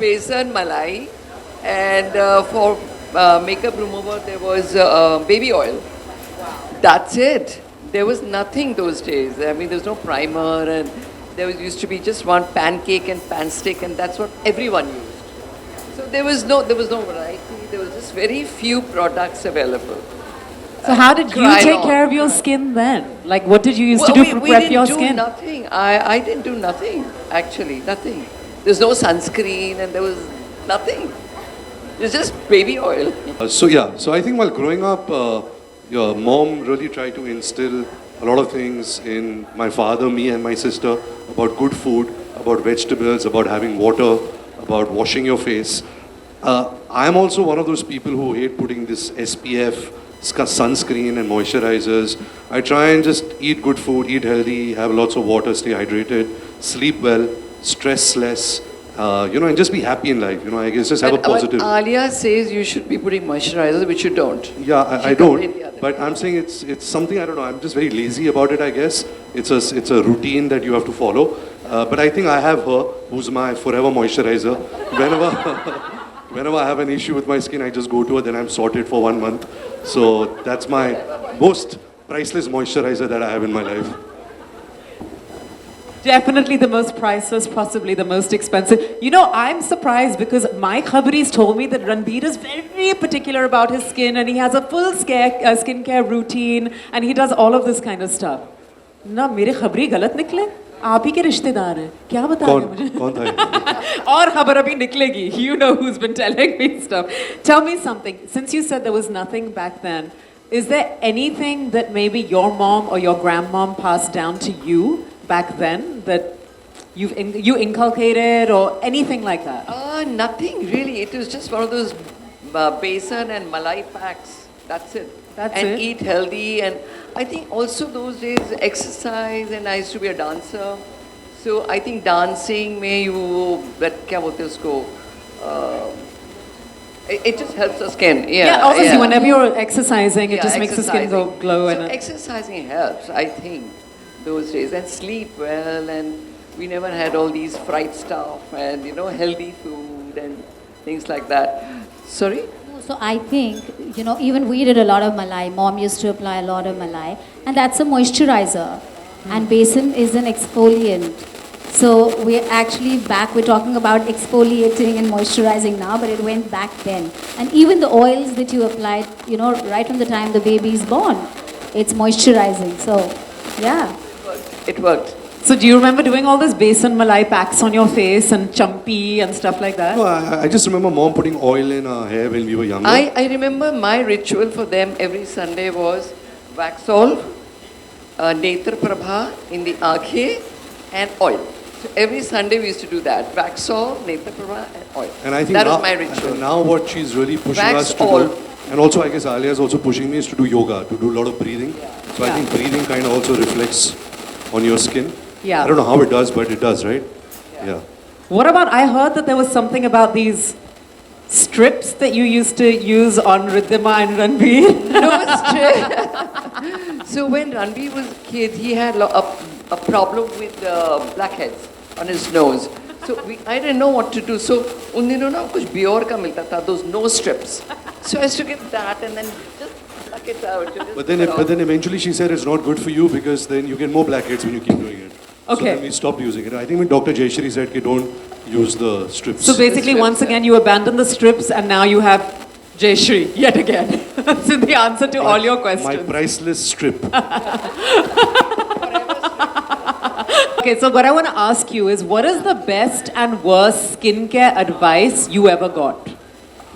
besan malai, and for makeup remover there was baby oil. That's it. There was nothing those days. I mean, there was no primer, and used to be just one pancake and pan stick, and that's what everyone used. So there was no variety. There was just very few products available. So how did you take care of your skin then? Like, what did you use to do to prep your skin? We didn't do nothing. I didn't do nothing, actually, nothing. There's no sunscreen and there was nothing. It was just baby oil. So I think while growing up, your mom really tried to instill a lot of things in my father, me and my sister about good food, about vegetables, about having water, about washing your face. I'm also one of those people who hate putting this SPF, sunscreen and moisturizers. I try and just eat good food, eat healthy, have lots of water, stay hydrated, sleep well, stress less, and just be happy in life. I guess just have a positive. Alia says you should be putting moisturizers, which you don't. Yeah, I don't. But I'm saying it's something, I don't know, I'm just very lazy about it, I guess. It's a routine that you have to follow. But I think I have her, who's my forever moisturizer. Whenever I have an issue with my skin, I just go to her, then I'm sorted for 1 month. So that's my most priceless moisturizer that I have in my life. Definitely the most priceless, possibly the most expensive. I'm surprised because my khabris told me that Ranbir is very particular about his skin and he has a full skincare routine and he does all of this kind of stuff. ना मेरे खबरी गलत निकले आप ही के रिश्तेदार हैं क्या बता रहे मुझे कौन था और खबर अभी निकलेगी you know who's been telling me stuff. Tell me something, since you said there was nothing back then, is there anything that maybe your mom or your grandmom passed down to you back then that you inculcated or anything like that? Nothing really. It was just one of those besan and malai packs. That's it. And eat healthy, and I think also those days exercise, and I used to be a dancer. So I think dancing में क्या बोलते हैं उसको it just helps the skin. Yeah, obviously whenever you're exercising, it just makes the skin go glow. So exercising helps, I think, those days, and sleep well, and we never had all these fried stuff and healthy food and things like that. Sorry? So I think, even we did a lot of malai. Mom used to apply a lot of malai. And that's a moisturizer. And besan is an exfoliant. So we're actually we're talking about exfoliating and moisturizing now, but it went back then. And even the oils that you applied, right from the time the baby is born, it's moisturizing. So, yeah. It worked. So do you remember doing all this besan malai packs on your face and champi and stuff like that? No, I just remember mom putting oil in our hair when we were younger. I remember my ritual for them every Sunday was Waxol, Netra Prabha in the Aakhe, and oil. So every Sunday we used to do that. Waxol, Netra Prabha, and oil. And I think that was my ritual. And now what she's really pushing us to do, and also I guess Alia is also pushing me, is to do yoga, to do a lot of breathing. So I think breathing kind of also reflects on your skin. Yeah. I don't know how it does, but it does, right? Yeah. What about, I heard that there was something about these strips that you used to use on Riddhima and Ranbir. No strip. So when Ranbir was a kid, he had a problem with blackheads on his nose. So I didn't know what to do. So un dino na kuch Bior ka milta tha, those nose strips. So I used to get that and then just pluck it out. But then eventually she said it's not good for you because then you get more blackheads when you keep doing it. Okay. So then we stopped using it. I think when Dr. Jayashri said, okay, don't use the strips. So basically, once again, you abandon the strips and now you have Jayashri yet again. That's the answer to all your questions. My priceless strip. Okay, so what I want to ask you is, what is the best and worst skincare advice you ever got?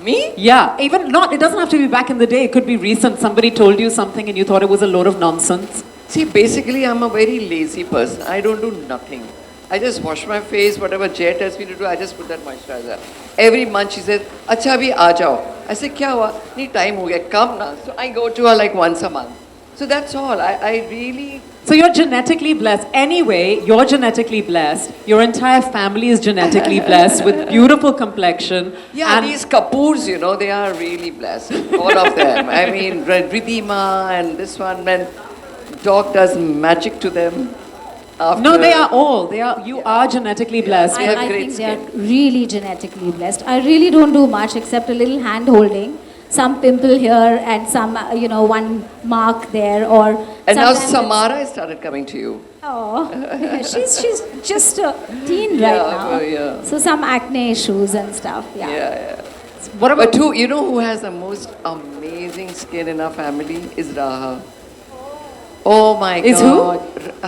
Me? Yeah, even not, it doesn't have to be back in the day. It could be recent. Somebody told you something and you thought it was a load of nonsense. See, basically, I'm a very lazy person. I don't do nothing. I just wash my face, whatever Jay tells me to do, I just put that moisturizer. Every month she says, "Acha abhi aa jao." I say, "Kya hua? Nahi, time ho gaya, come na." So I go to her like once a month. So that's all. I really... So you're genetically blessed. Anyway, you're genetically blessed. Your entire family is genetically blessed with beautiful complexion. Yeah, and these Kapoors, they are really blessed. All of them. I mean, Riddhima and this one, man, dog does magic to them. No, they are all. You are genetically blessed. We have I great think they are really genetically blessed. I really don't do much except a little hand holding, some pimple here and some, one mark there, or. And now sometimes it's- Samara has started coming to you. Oh, she's just a teen right Yeah, now. well, yeah. So some acne issues and stuff. Yeah, yeah. What about But you know who has the most amazing skin in our family is Raha. Oh my Is God.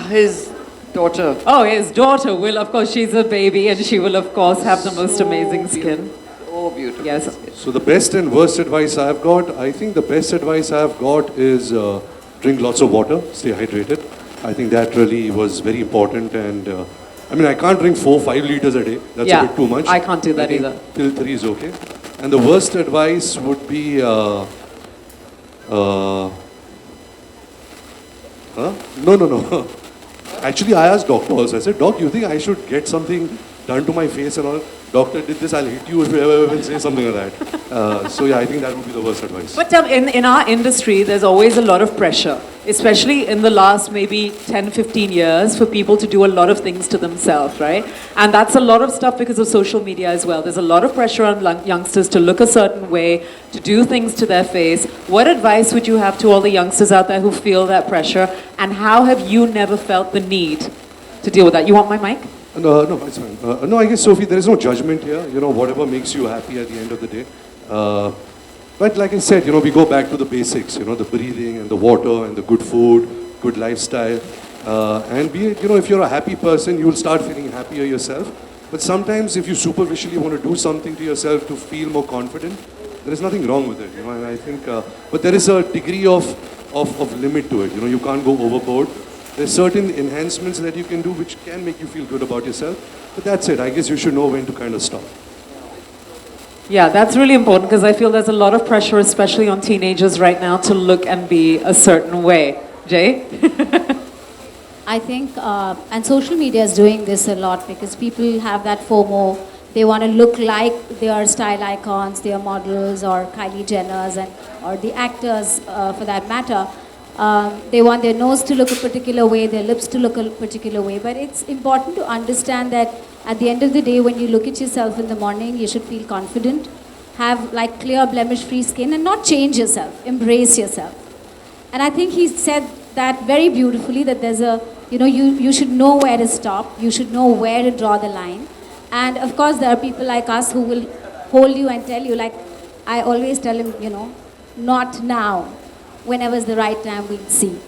His daughter. Oh, his daughter will, of course, she's a baby and she will, of course, have the most amazing skin. Oh, beautiful. Yes. So the best and worst advice I've got, I think the best advice I've got is drink lots of water, stay hydrated. I think that really was very important, and I can't drink 4-5 liters a day. That's Yeah, a bit too much. I can't do that think either. Till 3 is okay. And the worst advice would be, huh? No. Actually, I asked doctor also. I said, Doc, you think I should get something done to my face and all? Doctor did this, I'll hit you if you ever will say something like that. So yeah, I think that would be the worst advice. But in our industry, there's always a lot of pressure, especially in the last maybe 10, 15 years, for people to do a lot of things to themselves, right? And that's a lot of stuff because of social media as well. There's a lot of pressure on youngsters to look a certain way, to do things to their face. What advice would you have to all the youngsters out there who feel that pressure? And how have you never felt the need to deal with that? You want my mic? No, it's fine. No, I guess, Sophie, there is no judgment here. Whatever makes you happy at the end of the day. But like I said, we go back to the basics, the breathing and the water and the good food, good lifestyle. And if you're a happy person, you'll start feeling happier yourself. But sometimes if you superficially want to do something to yourself to feel more confident, there is nothing wrong with it, and I think, but there is a degree of limit to it, you can't go overboard. There's certain enhancements that you can do which can make you feel good about yourself, but that's it. I guess you should know when to kind of stop. Yeah, that's really important because I feel there's a lot of pressure, especially on teenagers right now, to look and be a certain way. Jay? I think, and social media is doing this a lot because people have that FOMO. They want to look like their style icons, their models, or Kylie Jenners, or the actors for that matter. They want their nose to look a particular way, their lips to look a particular way. But it's important to understand that at the end of the day, when you look at yourself in the morning, you should feel confident, have like clear blemish-free skin, and not change yourself, embrace yourself. And I think he said that very beautifully, that there's you should know where to stop, you should know where to draw the line. And of course, there are people like us who will hold you and tell you, like I always tell him, not now. Whenever is the right time, we'll see.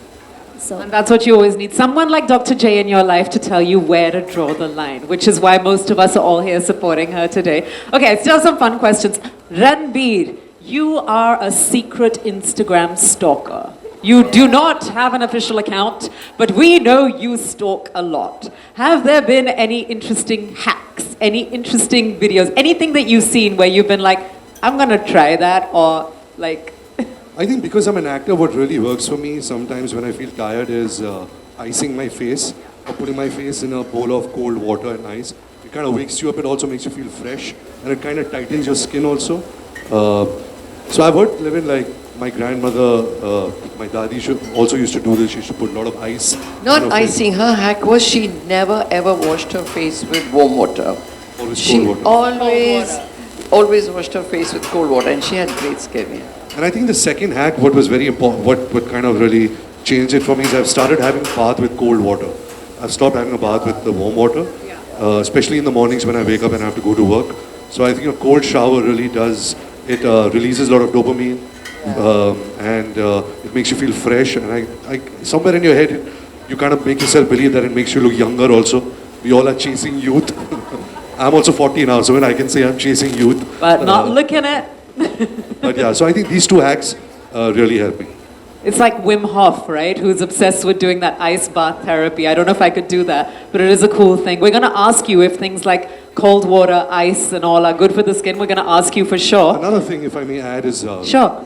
So. And that's what you always need. Someone like Dr. J in your life to tell you where to draw the line, which is why most of us are all here supporting her today. Okay, still some fun questions. Ranbir, you are a secret Instagram stalker. You do not have an official account, but we know you stalk a lot. Have there been any interesting hacks, any interesting videos, anything that you've seen where you've been like, I'm going to try that, or like... I think because I'm an actor, what really works for me sometimes when I feel tired is icing my face or putting my face in a bowl of cold water and ice. It kind of wakes you up, it also makes you feel fresh, and it kind of tightens your skin also. So I've heard, like my grandmother, my dadi also used to do this. She used to put a lot of ice. Not icing. Her hack was she never ever washed her face with warm water. Always She cold water. always washed her face with cold water, and she had great skin. Yeah. And I think the second hack, what was very important, what kind of really changed it for me is I've started having a bath with cold water. I've stopped having a bath with the warm water, especially in the mornings when I wake up and I have to go to work. So I think a cold shower really does, it releases a lot of dopamine, and it makes you feel fresh. And I somewhere in your head, you kind of make yourself believe that it makes you look younger also. We all are chasing youth. I'm also 40 now, so when I can say I'm chasing youth. But not looking at... But yeah, so I think these two hacks really help me. It's like Wim Hof, right? Who's obsessed with doing that ice bath therapy. I don't know if I could do that, but it is a cool thing. We're going to ask you if things like cold water, ice and all are good for the skin. We're going to ask you for sure. Another thing, if I may add, is Sure.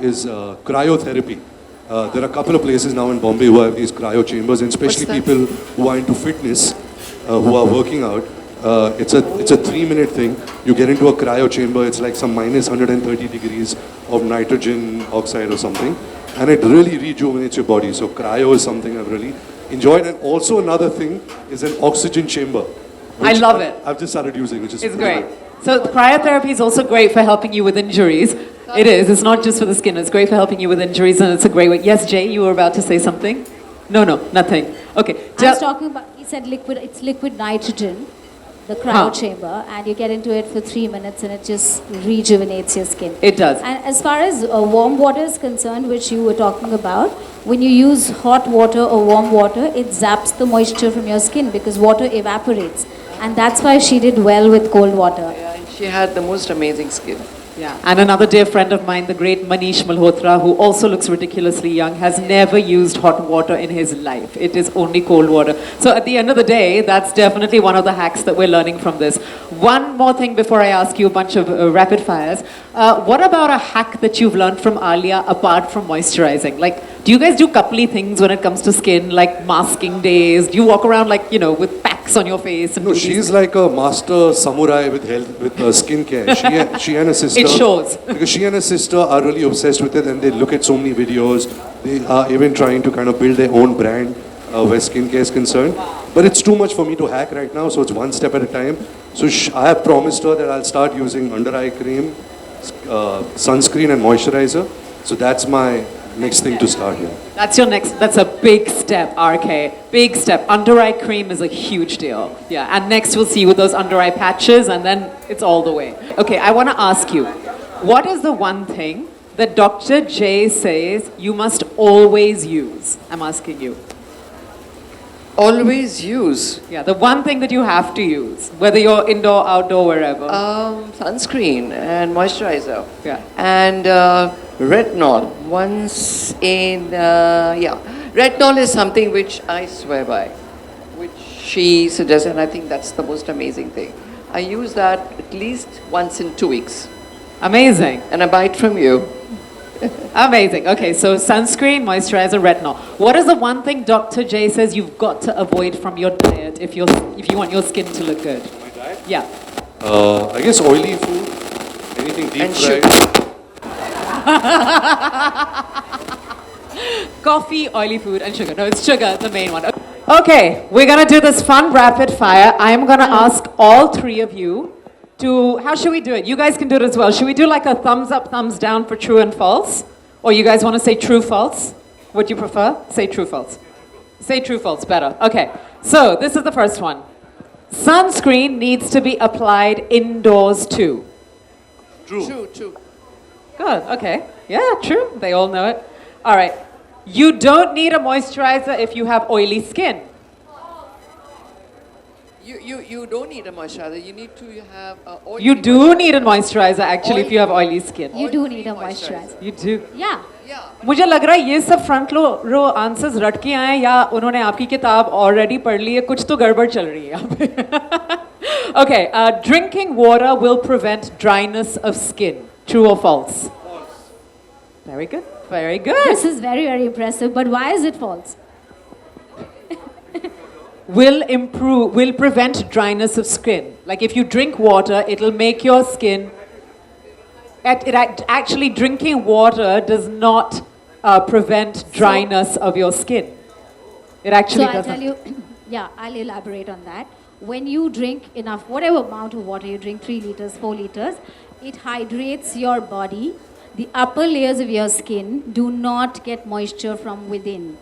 cryotherapy. There are a couple of places now in Bombay who have these cryo chambers, and especially people who are into fitness, who are working out. It's a 3-minute thing. You get into a cryo chamber. It's like some minus 130 degrees of nitrogen oxide or something, and it really rejuvenates your body. So cryo is something I've really enjoyed. And also another thing is an oxygen chamber. I love it. I've just started using, which is It's pretty great. good. So cryotherapy is also great for helping you with injuries. It is. It's not just for the skin. It's great for helping you with injuries, and it's a great way. Yes, Jay, you were about to say something? No, nothing. Okay. I was talking about, he said liquid, it's liquid nitrogen, the cryo chamber, and you get into it for 3 minutes and it just rejuvenates your skin. It does. And as far as warm water is concerned, which you were talking about, when you use hot water or warm water, it zaps the moisture from your skin because water evaporates. And that's why she did well with cold water. Yeah, and she had the most amazing skin. Yeah. And another dear friend of mine, the great Manish Malhotra, who also looks ridiculously young, has never used hot water in his life. It is only cold water. So at the end of the day, that's definitely one of the hacks that we're learning from this. One more thing before I ask you a bunch of rapid fires. What about a hack that you've learned from Alia apart from moisturizing? Like, do you guys do coupley things when it comes to skin, like masking days? Do you walk around like, with packs on your face? And No, do these she's like a master samurai with health, with skincare. She and her sister. It shows. Because she and her sister are really obsessed with it, and they look at so many videos. They are even trying to kind of build their own brand where skincare is concerned. But it's too much for me to hack right now, so it's one step at a time. So I have promised her that I'll start using under eye cream, sunscreen, and moisturizer. So that's my next thing to start here. That's a big step, RK. Big step. Under eye cream is a huge deal. Yeah, and next we'll see you with those under eye patches, and then it's all the way. Okay, I want to ask you, what is the one thing that Dr. J says you must always use? I'm asking you. Always use Yeah, the one thing that you have to use, whether you're indoor, outdoor, wherever. sunscreen and moisturizer. Yeah. And retinol. Once in, retinol is something which I swear by, which she suggests, and I think that's the most amazing thing. I use that at least once in 2 weeks, Amazing. and I buy it from you. Amazing. Okay, so sunscreen, moisturizer, retinol. What is the one thing Dr. J says you've got to avoid from your diet if you want your skin to look good? My diet? Yeah. I guess oily food, anything deep And fried. Coffee, oily food, and sugar. No, it's sugar, the main one. Okay, we're gonna do this fun rapid fire. I'm gonna ask all three of you to, how should we do it? You guys can do it as well. Should we do like a thumbs up, thumbs down for true and false? Or you guys wanna say true, false? Would you prefer? Say true, false. Say true, false, better. Okay, so this is the first one. Sunscreen needs to be applied indoors too. True. Good, okay. Yeah, true. They all know it. All right. You don't need a moisturizer if you have oily skin. You don't need a moisturizer. You need to have oil. You do need a moisturizer actually if you have oily skin. You do need a moisturizer. You do. Yeah. Yeah. मुझे लग रहा है ये सब front row answers रट के आए या उन्होंने आपकी किताब ऑलरेडी पढ़ ली है कुछ तो गड़बड़ चल रही है यहाँ पे Okay, drinking water will prevent dryness of skin. True or false? False. Very good. Very good. This is very, very impressive, but why is it false? Will prevent dryness of skin. Like if you drink water, it'll make your skin. Actually, drinking water does not prevent dryness of your skin. It actually So I'll doesn't. tell you, yeah, I'll elaborate on that. When you drink enough, whatever amount of water you drink, 3 liters, 4 liters, it hydrates your body. The upper layers of your skin do not get moisture from within.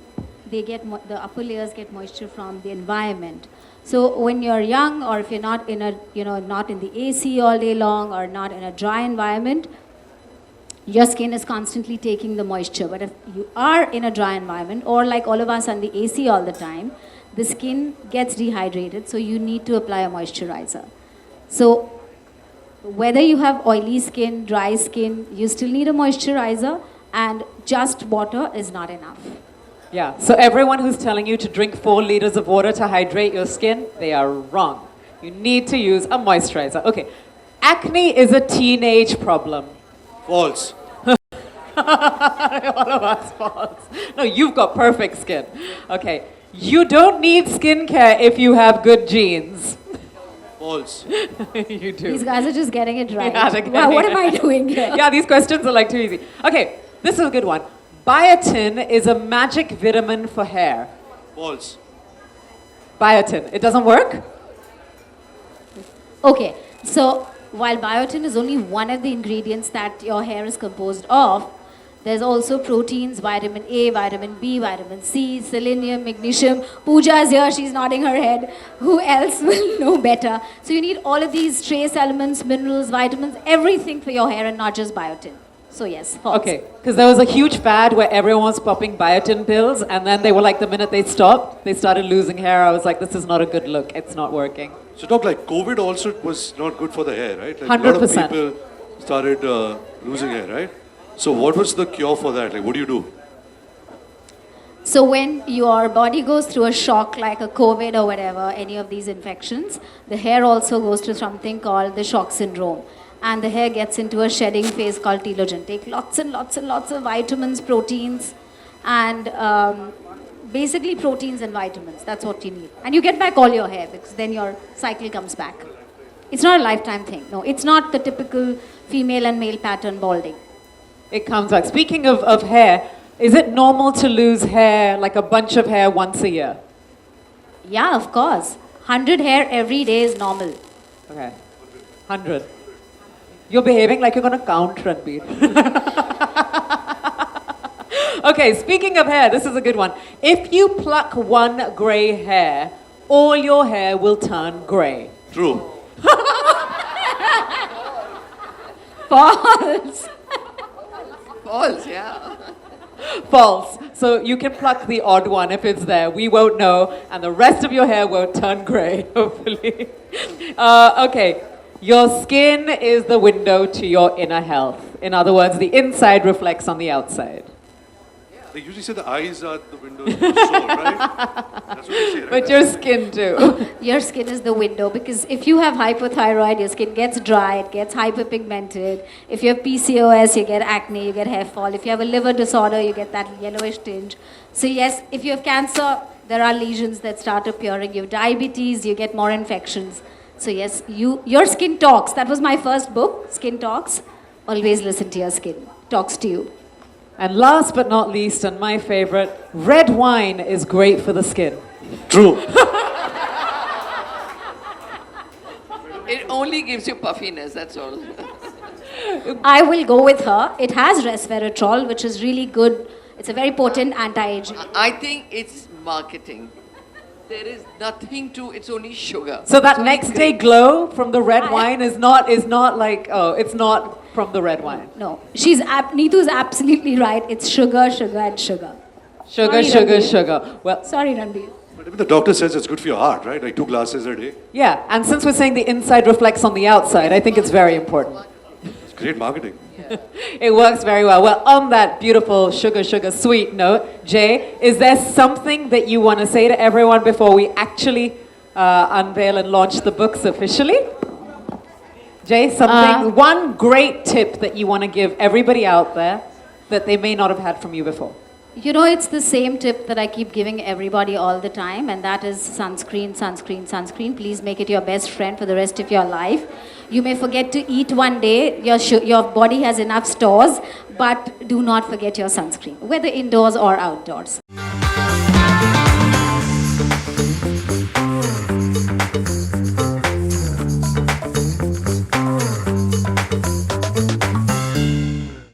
The upper layers get moisture from the environment. So when you're young, or if you're not in not in the AC all day long, or not in a dry environment, your skin is constantly taking the moisture. But if you are in a dry environment, or like all of us on the AC all the time, the skin gets dehydrated, so you need to apply a moisturizer. So whether you have oily skin, dry skin, you still need a moisturizer, and just water is not enough. Yeah. So everyone who's telling you to drink 4 liters of water to hydrate your skin, they are wrong. You need to use a moisturizer. Okay. Acne is a teenage problem. False. All of us false. No, you've got perfect skin. Okay. You don't need skincare if you have good genes. False. You do. These guys are just getting it right. Yeah, they're Wow, what getting am I doing here? Yeah, these questions are like too easy. Okay, this is a good one. Biotin is a magic vitamin for hair. False. Biotin. It doesn't work? Okay, so while biotin is only one of the ingredients that your hair is composed of, there's also proteins, vitamin A, vitamin B, vitamin C, selenium, magnesium. Pooja is here, she's nodding her head. Who else will know better? So you need all of these trace elements, minerals, vitamins, everything for your hair and not just biotin. So yes, false. Okay, because there was a huge fad where everyone was popping biotin pills, and then they were like, the minute they stopped, they started losing hair. I was like, this is not a good look. It's not working. So, Doc, like COVID also was not good for the hair, right? Like 100%. A lot of people started losing hair, right? So, what was the cure for that? Like, what do you do? So when your body goes through a shock like a COVID or whatever, any of these infections, the hair also goes through something called the shock syndrome. And the hair gets into a shedding phase called telogen. Take lots and lots and lots of vitamins, proteins, and basically proteins and vitamins. That's what you need. And you get back all your hair because then your cycle comes back. It's not a lifetime thing. No, it's not the typical female and male pattern balding. It comes back. Speaking of hair, is it normal to lose hair, like a bunch of hair once a year? Yeah, of course. 100 hair every day is normal. Okay. 100. You're behaving like you're going to count, Ranbir. Okay, speaking of hair, this is a good one. If you pluck one grey hair, all your hair will turn grey. True. False. False, yeah. False. So you can pluck the odd one if it's there. We won't know, and the rest of your hair won't turn grey, hopefully. Okay. Your skin is the window to your inner health. In other words, the inside reflects on the outside. They usually say the eyes are the window to the soul, right? That's what they say, right? But your skin too. Your skin is the window because if you have hypothyroid, your skin gets dry, it gets hyperpigmented. If you have PCOS, you get acne, you get hair fall. If you have a liver disorder, you get that yellowish tinge. So yes, if you have cancer, there are lesions that start appearing. You have diabetes, you get more infections. So yes, your skin talks. That was my first book, Skin Talks. Always listen to your skin. Talks to you. And last but not least, and my favorite, red wine is great for the skin. True. It only gives you puffiness, that's all. I will go with her. It has resveratrol, which is really good. It's a very potent anti-aging. I think it's marketing. There is nothing to, it's only sugar. So that It's only next day grapes. glow from the red wine is not like, oh, it's not from the red wine. No, Neetu's absolutely right. It's sugar, sugar, and sugar. Sugar, Sorry, sugar, Ranbir. sugar. Well, Sorry, Ranbir. But even the doctor says it's good for your heart, right? Like 2 glasses a day. yeah, and since we're saying the inside reflects on the outside, I think it's very important. It's great marketing. It works very well. Well, on that beautiful sugar, sugar, sweet note, Jay, is there something that you want to say to everyone before we actually unveil and launch the books officially? Jay, something, one great tip that you want to give everybody out there that they may not have had from you before. You know, it's the same tip that I keep giving everybody all the time, and that is sunscreen, sunscreen, sunscreen. Please make it your best friend for the rest of your life. You may forget to eat one day, your body has enough stores, but do not forget your sunscreen, whether indoors or outdoors.